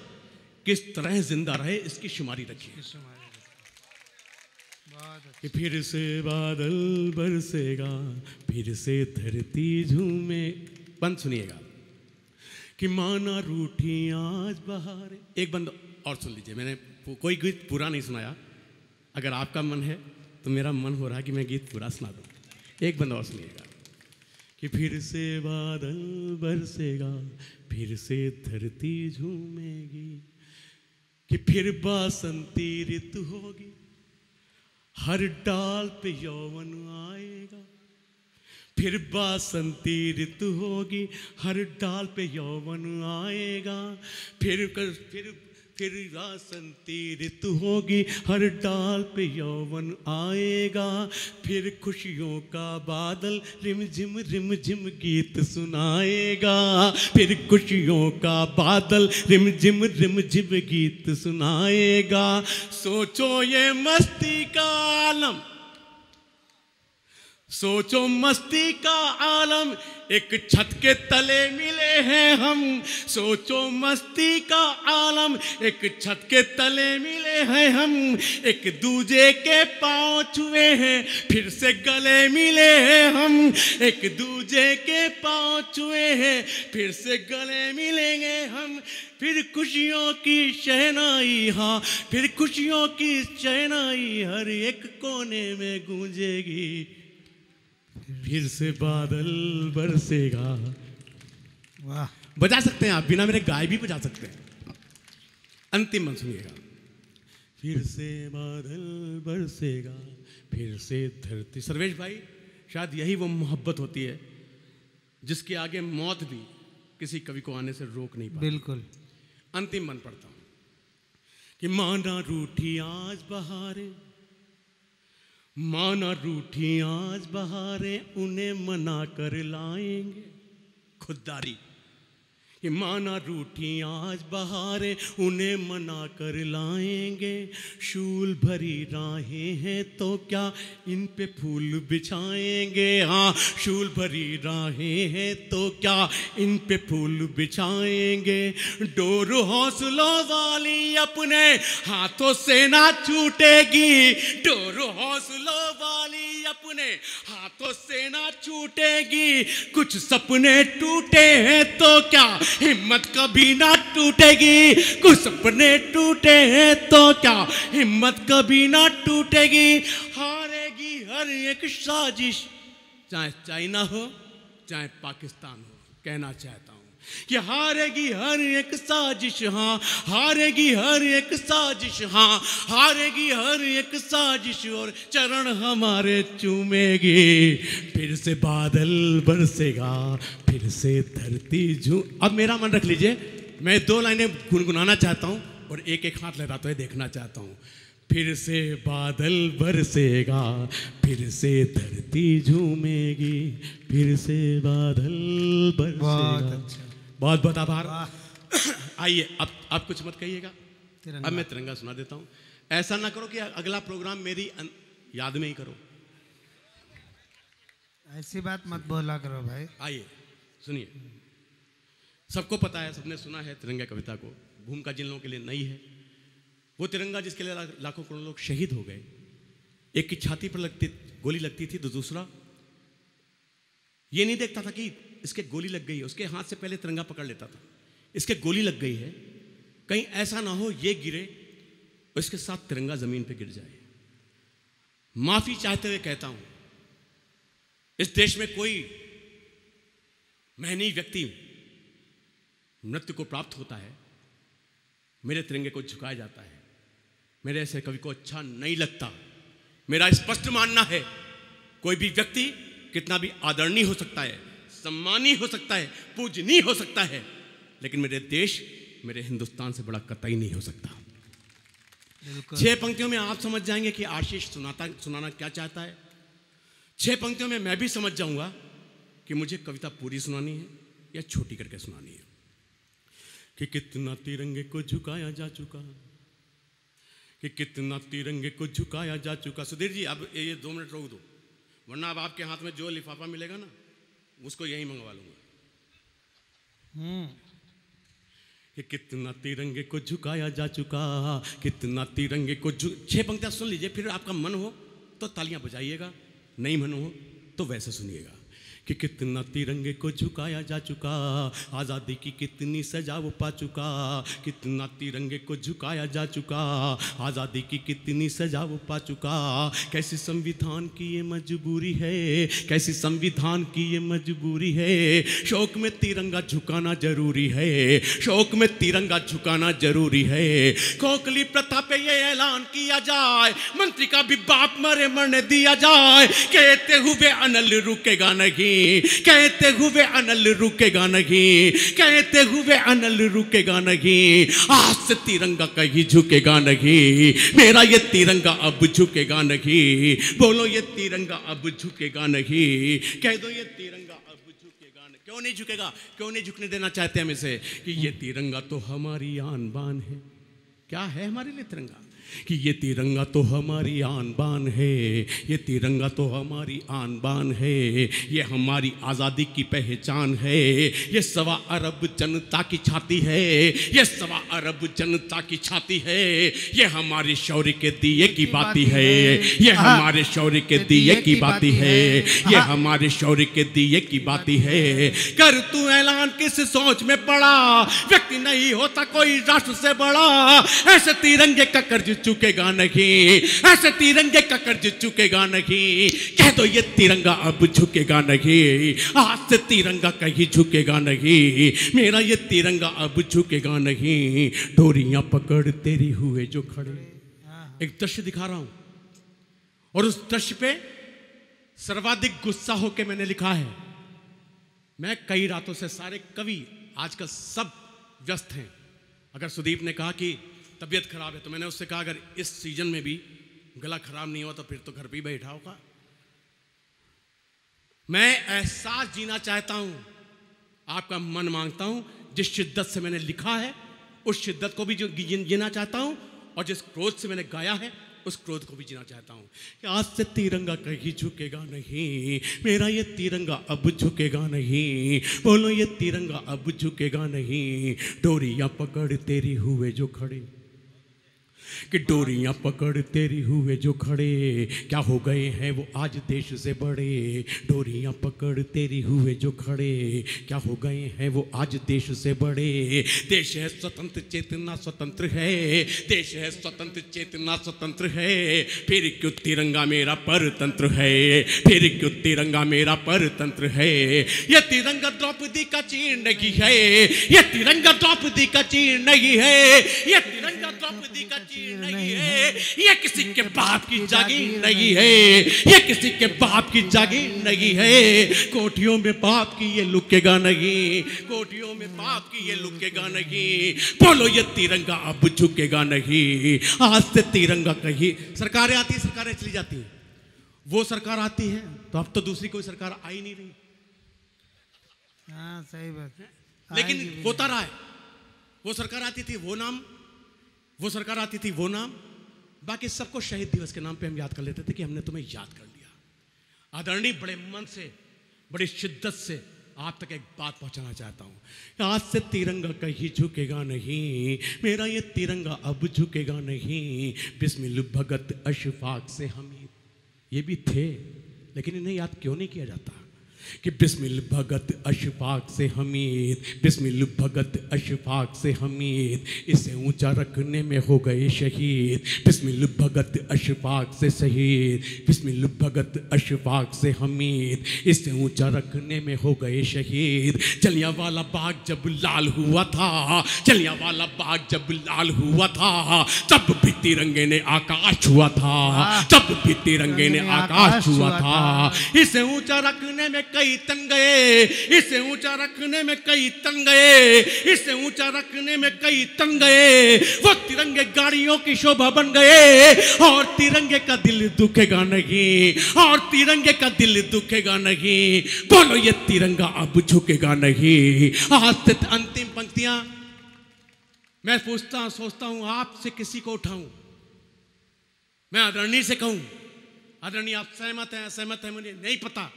किस तरह जिंदा रहे इसकी शुमारी रखिए। बहुत अच्छा। कि फिर से बादल बरसेगा, फिर से धरती झूमे। बंद सुनिएगा कि माना रूठी आज बहार। एक बंद और सुन लीजिए, मैंने कोई गीत पूरा नहीं सुनाया, अगर आपका मन है तो मेरा मन हो रहा है कि मैं गीत पूरा सुना दूँ। एक बंद और सुनिएगा कि फिर से बादल बरसेगा, फिर से धरती झूमेगी, कि फिर बसंती ऋतु होगी, हर डाल पे यौवन आएगा। फिर बसंती ऋतु होगी, हर डाल पे यौवन आएगा। फिर बसंती ऋतु होगी, हर डाल पे यौवन आएगा। फिर खुशियों का बादल रिम झिम गीत सुनाएगा। फिर खुशियों का बादल रिम झिम गीत सुनाएगा। सोचो ये मस्ती का आलम, सोचो मस्ती का आलम, एक छत के तले मिले हैं हम। सोचो मस्ती का आलम, एक छत के तले मिले हैं हम। एक दूजे के पांव छुए हैं, फिर से गले मिले हैं हम। एक दूजे के पांव छुए हैं, फिर से गले मिलेंगे हम। फिर खुशियों की शहनाई, हाँ फिर खुशियों की शहनाई हर एक कोने में गूंजेगी। फिर से बादल बरसेगा। वाह, बजा सकते हैं आप, बिना मेरे गाए भी बजा सकते हैं। अंतिम मन सुनिएगा। फिर से बादल बरसेगा, फिर से धरती। सर्वेश भाई, शायद यही वो मोहब्बत होती है जिसके आगे मौत भी किसी कवि को आने से रोक नहीं पाती। बिल्कुल। अंतिम मन पढ़ता हूं कि माना रूठी आज बहारे, माना रूठी आज बहारे, उन्हें मना कर लाएंगे। खुददारी कि माना रूठी आज बहारे, उन्हें मना कर लाएंगे। शूल भरी राहें हैं तो क्या इन पे फूल बिछाएंगे। हाँ शूल भरी राहें हैं तो क्या इन पे फूल बिछाएंगे। डोर हौसलों वाली अपने हाथों से ना छूटेगी। डोर हौसलों वाली अपने हाथों से ना छूटेगी। कुछ सपने टूटे हैं तो क्या हिम्मत कभी ना टूटेगी। कुछ सपने टूटे हैं तो क्या हिम्मत कभी ना टूटेगी। हारेगी हर एक साजिश, चाहे चाइना हो चाहे पाकिस्तान हो। कहना चाहता हूं कि हारेगी हर एक साजिश, हाँ हारेगी हर एक साजिश, हाँ हारेगी हर एक साजिश। और चरण हमारे चूमेगी। फिर से बादल बरसेगा, फिर से धरती अब मेरा मन रख लीजिए, मैं 2 लाइनें गुनगुनाना चाहता हूं और एक एक हाथ लहराते हुए देखना चाहता हूं। फिर से बादल बरसेगा, फिर से धरती झूमेगी, फिर से बादल बरसेगा। बहुत अच्छा। बहुत बहुत आभार। आइए अब आप कुछ मत कहिएगा, तिरंगा। अब मैं तिरंगा सुना देता हूं। ऐसा ना करो कि अगला प्रोग्राम मेरी याद में ही करो। ऐसी बात मत बोला करो भाई। आइए सुनिए। सबको पता है, सबने सुना है तिरंगा कविता को। भूमिका जिन लोगों के लिए नई है, वो तिरंगा जिसके लिए लाखों करोड़ों लोग शहीद हो गए। एक की छाती पर गोली लगती थी तो दूसरा ये नहीं देखता था कि इसके गोली लग गई है, उसके हाथ से पहले तिरंगा पकड़ लेता था। इसके गोली लग गई है, कहीं ऐसा ना हो ये गिरे और इसके साथ तिरंगा जमीन पे गिर जाए। माफी चाहते हुए कहता हूं, इस देश में कोई महनीय व्यक्ति मृत्यु को प्राप्त होता है, मेरे तिरंगे को झुकाया जाता है। मेरे ऐसे कवि को अच्छा नहीं लगता। मेरा स्पष्ट मानना है, कोई भी व्यक्ति कितना भी आदरणीय हो सकता है, सम्मानीय हो सकता है, पूजनीय हो सकता है, लेकिन मेरे देश, मेरे हिंदुस्तान से बड़ा कतई नहीं हो सकता। 6 पंक्तियों में आप समझ जाएंगे कि आशीष सुनाना क्या चाहता है। 6 पंक्तियों में मैं भी समझ जाऊंगा कि मुझे कविता पूरी सुनानी है या छोटी करके सुनानी है। कि कितना तिरंगे को झुकाया जा चुका, कि कितना तिरंगे को झुकाया जा चुका। सुधीर जी अब ये 2 मिनट रोक दो, वरना अब आपके हाथ में जो लिफाफा मिलेगा ना उसको यहीं मंगवा लूंगा। कि कितना तिरंगे को झुकाया जा चुका, कितना तिरंगे को 6 पंक्तियां सुन लीजिए, फिर आपका मन हो तो तालियां बजाइएगा, नहीं मन हो तो वैसे सुनिएगा कि कितना तिरंगे को झुकाया जा चुका, आज़ादी की कितनी सजा वो पा चुका, कितना तिरंगे को झुकाया जा चुका, आज़ादी की कितनी सजा वो पा चुका। कैसी संविधान की ये मजबूरी है, कैसी संविधान की ये मजबूरी है, शौक में तिरंगा झुकाना जरूरी है, शौक में तिरंगा झुकाना जरूरी है। कोकली प्रथा पे ये ऐलान किया जाए, मंत्री का भी बाप मरे मरने दिया जाए, कहते हुए अनल रुकेगा नहीं, कहते हुए अनल रुकेगा नहीं, कहते हुए अनल रुकेगा नहीं। आज से तिरंगा कहीं झुकेगा नहीं, मेरा ये तिरंगा अब झुकेगा नहीं। बोलो ये तिरंगा अब झुकेगा नहीं, कह दो ये तिरंगा अब झुकेगा नहीं। क्यों नहीं झुकेगा, क्यों नहीं झुकने देना चाहते हम इसे? कि ये तिरंगा तो हमारी आन बान है। क्या है हमारे लिए तिरंगा? कि ये तिरंगा तो हमारी आन बान है, ये तिरंगा तो हमारी आन बान है, ये हमारी आज़ादी की पहचान है, ये 1.25 अरब जनता की छाती है, ये 1.25 अरब जनता की छाती है, ये हमारे शौर्य के दिए की बाती है, ये हमारे शौर्य के दिए की बाती है, ये हमारे शौर्य के दिए की बाती है। कर तू ऐलान किस सोच में पड़ा, व्यक्ति नहीं होता कोई राष्ट्र से बड़ा, ऐसे तिरंगे का कर्ज चुकेगा नहीं, ऐसे तिरंगे का कर्ज चुकेगा नहीं। कह दो ये तिरंगा अब झुकेगा नहीं, आज से तिरंगा कहीं झुकेगा नहीं, मेरा ये तिरंगा अब झुकेगा नहीं। डोरियां पकड़ तेरी हुए जो खड़े, एक दृश्य दिखा रहा हूं और उस दृश्य पे सर्वाधिक गुस्सा होकर मैंने लिखा है। मैं कई रातों से, सारे कवि आजकल सब व्यस्त हैं। अगर सुदीप ने कहा कि तबीयत खराब है तो मैंने उससे कहा अगर इस सीजन में भी गला खराब नहीं हुआ तो फिर तो घर पे ही बैठा होगा। मैं एहसास जीना चाहता हूं, आपका मन मांगता हूं, जिस शिद्दत से मैंने लिखा है उस शिद्दत को भी जीना चाहता हूं, और जिस क्रोध से मैंने गाया है उस क्रोध को भी जीना चाहता हूं। कि आज से तिरंगा कहीं झुकेगा नहीं, मेरा ये तिरंगा अब झुकेगा नहीं। बोलो ये तिरंगा अब झुकेगा नहीं। डोरियां पकड़ तेरी हुए जो खड़े, कि डोरियां पकड़ तेरी हुए जो खड़े, क्या हो गए हैं वो आज देश से बड़े। डोरियां पकड़ तेरी हुए जो खड़े, क्या हो गए हैं वो आज देश से बड़े। देश है स्वतंत्र चेतना स्वतंत्र है, देश है स्वतंत्र चेतना स्वतंत्र है, फिर क्यों तिरंगा मेरा परतंत्र है, फिर क्यों तिरंगा मेरा परतंत्र है। ये तिरंगा द्रौपदी का चीर नहीं है, ये तिरंगा द्रौपदी का चीर नहीं है, ये तिरंगा द्रौपदी का चीर नहीं है, ये किसी के बाप की जागीर नहीं है, ये किसी के बाप की जागीर नहीं है। कोठियों में बाप की ये लुकेगा नहीं, कोठियों में बाप की ये लुकेगा नहीं। बोलो ये तिरंगा अब झुकेगा नहीं। आज से तिरंगा कहीं, सरकारें आती है सरकारें चली जाती हैं, वो सरकार आती है तो अब तो दूसरी कोई सरकार आ ही नहीं रही। हाँ सही बात है, लेकिन होता रहा है। वो सरकार आती थी वो नाम, वो सरकार आती थी वो नाम, बाकी सबको शहीद दिवस के नाम पे हम याद कर लेते थे कि हमने तुम्हें याद कर लिया। आदरणीय बड़े मन से, बड़ी शिद्दत से आप तक एक बात पहुंचाना चाहता हूं। आज से तिरंगा कहीं झुकेगा नहीं, मेरा ये तिरंगा अब झुकेगा नहीं। बिस्मिल भगत अशफाक से हमीद, ये भी थे लेकिन इन्हें याद क्यों नहीं किया जाता कि बिस्मिल भगत अशफाक से हमीद, बिस्मिल भगत अशफाक से हमीद, इसे ऊंचा रखने में हो गए शहीद। बिस्मिल भगत अशफाक से शहीद, बिस्मिल भगत अशफाक से हमीद, इसे ऊंचा रखने में हो गए शहीद। जलियांवाला बाग जब लाल हुआ था, जलियांवाला बाग जब लाल हुआ था, तब भी तिरंगे ने आकाश छुआ था, तब भी तिरंगे ने आकाश छुआ था। इसे ऊंचा रखने में कई तन गए, इसे ऊंचा रखने में कई तन गए, इसे ऊंचा रखने में कई तन गए। वो तिरंगे गाड़ियों की शोभा बन गए, और तिरंगे का दिल दुखेगा नहीं, और तिरंगे का दिल दुखेगा नहीं। बोलो ये तिरंगा अब झुकेगा नहीं। आज से अंतिम पंक्तियां मैं सोचता हूं आपसे किसी को उठाऊं, मैं आदरणीय से कहूं, आदरणीय आप सहमत हैं असहमत हैं मुझे नहीं पता,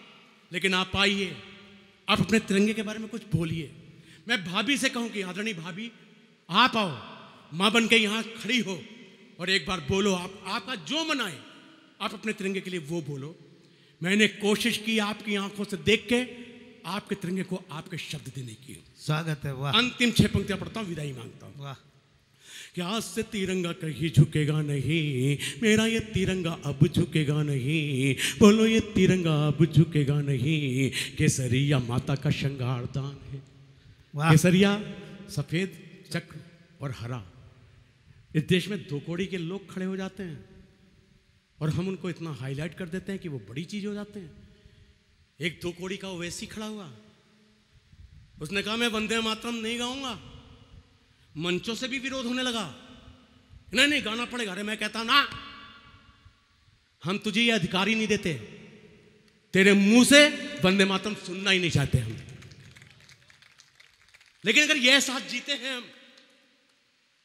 लेकिन आप आइए, आप अपने तिरंगे के बारे में कुछ बोलिए। मैं भाभी से कहूं कि आदरणीय भाभी आप आओ, मां बन के यहां खड़ी हो और एक बार बोलो, आप आपका जो मन आए आप अपने तिरंगे के लिए वो बोलो। मैंने कोशिश की आपकी आंखों से देख के आपके तिरंगे को आपके शब्द देने की। स्वागत है। वाह अंतिम 6 पंक्तियां पढ़ता हूं, विदाई मांगता हूं। वाह। कि आज से तिरंगा कहीं झुकेगा नहीं, मेरा ये तिरंगा अब झुकेगा नहीं, बोलो ये तिरंगा अब झुकेगा नहीं। केसरिया माता का श्रृंगार दान है। वाह। केसरिया सफेद चक्र और हरा। इस देश में 2 कौड़ी के लोग खड़े हो जाते हैं और हम उनको इतना हाईलाइट कर देते हैं कि वो बड़ी चीज हो जाते हैं। एक 2 कौड़ी का ओवैसी खड़ा हुआ, उसने कहा मैं वंदे मातरम नहीं गाऊंगा। मंचों से भी विरोध होने लगा, नहीं नहीं गाना पड़ेगा। अरे मैं कहता ना, हम तुझे ये अधिकार ही नहीं देते, तेरे मुंह से वंदे मातरम सुनना ही नहीं चाहते हम। लेकिन अगर यह साथ जीते हैं हम,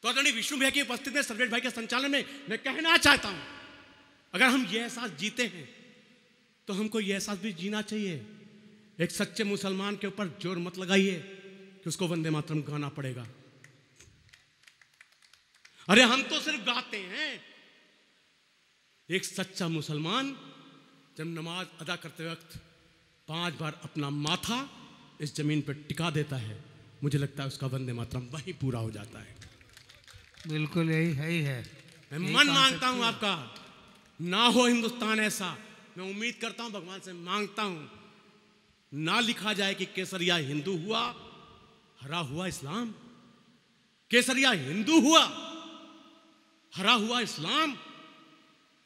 तो आदरणीय विष्णु भैया की उपस्थिति में, सर्वेश भाई के संचालन में मैं कहना चाहता हूं, अगर हम यह एहसास जीते हैं तो हमको यह एहसास भी जीना चाहिए। एक सच्चे मुसलमान के ऊपर जोर मत लगाइए कि उसको वंदे मातरम गाना पड़ेगा। अरे हम तो सिर्फ गाते हैं। एक सच्चा मुसलमान जब नमाज अदा करते वक्त 5 बार अपना माथा इस जमीन पर टिका देता है, मुझे लगता है उसका वंदे मातरम वहीं पूरा हो जाता है। बिल्कुल यही है। मैं मन मांगता हूं आपका, ना हो हिंदुस्तान ऐसा। मैं उम्मीद करता हूं, भगवान से मांगता हूं, ना लिखा जाए कि केसरिया हिंदू हुआ, हरा हुआ इस्लाम। केसरिया हिंदू हुआ, हरा हुआ इस्लाम,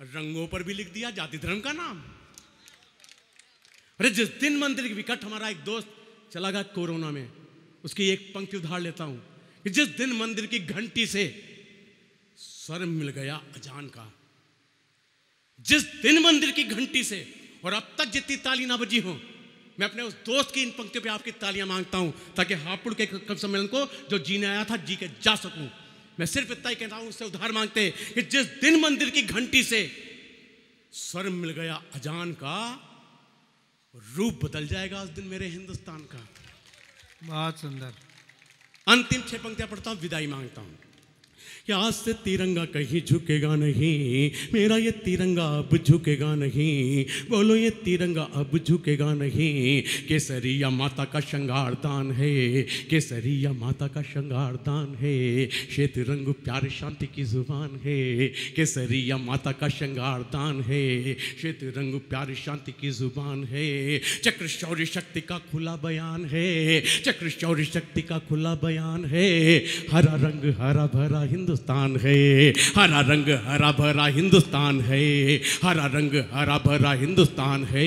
रंगों पर भी लिख दिया जाति धर्म का नाम। अरे जिस दिन मंदिर की विकट, हमारा एक दोस्त चला गया कोरोना में, उसकी एक पंक्ति उधार लेता हूं कि जिस दिन मंदिर की घंटी से स्वर मिल गया अजान का, जिस दिन मंदिर की घंटी से, और अब तक जितनी ताली ना बजी हो, मैं अपने उस दोस्त की इन पंक्तियों पे आपकी तालियां मांगता हूं, ताकि हापुड़ के कवि सम्मेलन को जो जीने आया था जी के जा सकूं। मैं सिर्फ इतना ही कहता हूं, उससे उधार मांगते कि जिस दिन मंदिर की घंटी से स्वर मिल गया अजान का, रूप बदल जाएगा उस दिन मेरे हिंदुस्तान का। बहुत सुंदर। अंतिम 6 पंक्तियां पढ़ता हूं, विदाई मांगता हूं कि आज से तिरंगा कहीं झुकेगा नहीं, मेरा ये तिरंगा अब झुकेगा नहीं, बोलो ये तिरंगा अब झुकेगा नहीं। केसरिया माता का श्रृंगार दान है, केसरिया माता का श्रृंगार दान है, श्वेत रंग प्यार शांति की जुबान है। केसरिया माता का श्रृंगार दान है, श्वेत रंग प्यार शांति की जुबान है। चक्र शौर्य शक्ति का खुला बयान है, चक्र शौर्य शक्ति का खुला बयान है। हरा रंग हरा भरा हिंदुस्तान है, हरा रंग हरा भरा हिंदुस्तान है, हरा रंग हरा भरा हिंदुस्तान है।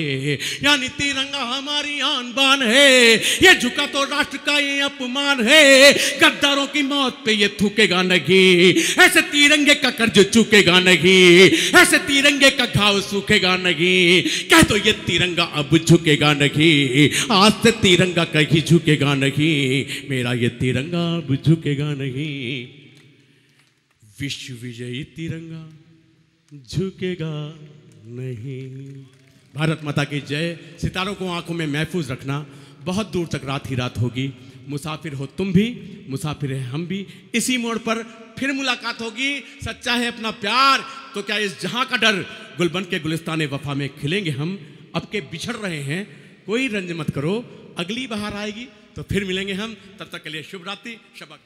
यानी तिरंगा हमारी आन बान है, ये झुका तो राष्ट्र का ये अपमान है। गद्दारों की मौत पे ये थूकेगा नहीं, ऐसे तिरंगे का कर्ज चूकेगा नहीं, ऐसे तिरंगे का घाव सूखेगा नहीं। कह तो ये तिरंगा अब झुकेगा नहीं, आज से तिरंगा कहीं झुकेगा नहीं, मेरा ये तिरंगा अब झुकेगा नहीं। विश्व विजयी तिरंगा झुकेगा नहीं। भारत माता की जय। सितारों को आंखों में महफूज रखना। बहुत दूर तक रात ही रात होगी। मुसाफिर हो तुम भी, मुसाफिर है हम भी। इसी मोड़ पर फिर मुलाकात होगी। सच्चा है अपना प्यार तो क्या इस जहां का डर, गुलबन के गुलिस्तान वफा में खिलेंगे हम। अब के बिछड़ रहे हैं, कोई रंज मत करो, अगली बहार आएगी तो फिर मिलेंगे हम। तब तक के लिए शुभ रात्रि, शबा।